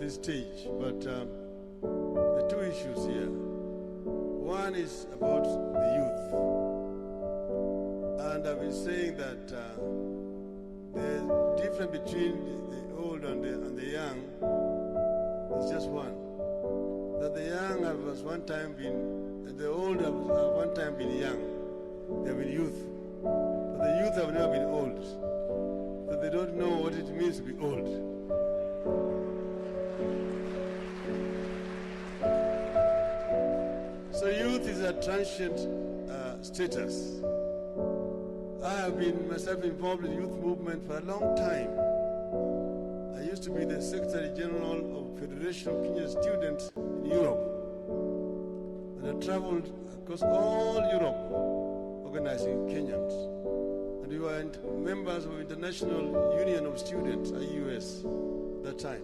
this stage, but there are two issues here. One is about the youth. And I've been saying that the difference between the old and the young is just one. That the young have one time been, the old have one time been young. They have been youth. But the youth have never been old. That they don't know what it means to be old. So youth is a transient status. I have been myself involved in the youth movement for a long time. I used to be the Secretary General of Federation of Kenyan Students in Europe. And I traveled across all Europe organizing Kenyans. And we were members of International Union of Students, IUS, at that time.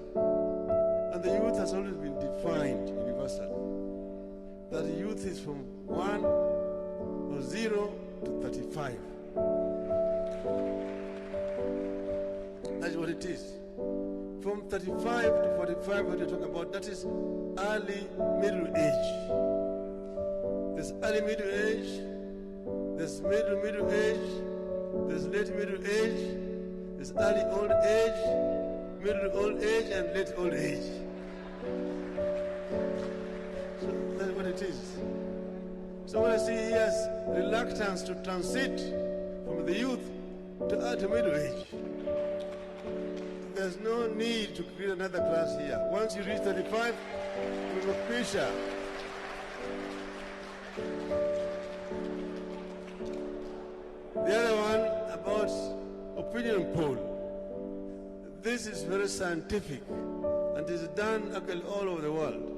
And the youth has always been defined universally. That the youth is from 0 to 35. That's what it is. From 35 to 45, what you're talking about, that is early middle age. There's early middle age, there's middle age, there's late middle age, there's early old age, middle old age, and late old age. So that's what it is. So what I see here is reluctance to transit from the youth to middle age. There's no need to create another class here. Once you reach 35, you will pressure. The other one about opinion poll. This is very scientific and is done all over the world.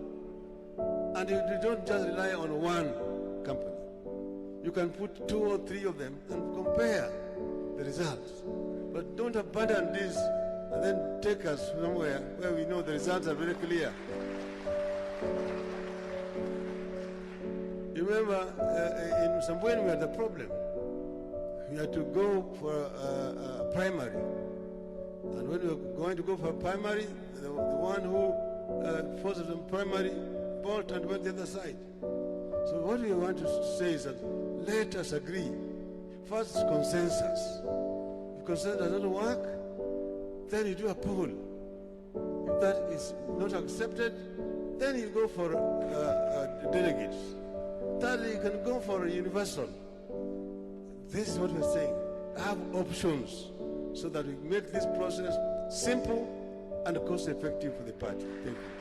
And you don't just rely on one company. You can put 2 or 3 of them and compare the results. But don't abandon this and then take us somewhere where we know the results are very clear. You remember in Sambweni we had a problem. We had to go for a primary. And when we were going to go for a primary, the one who forced us on primary bolted and went the other side. So what we want to say is that let us agree. First, consensus. If consensus doesn't work, then you do a poll. If that is not accepted, then you go for delegates. Thirdly, you can go for a universal. This is what we're saying. Have options so that we make this process simple and cost-effective for the party. Thank you.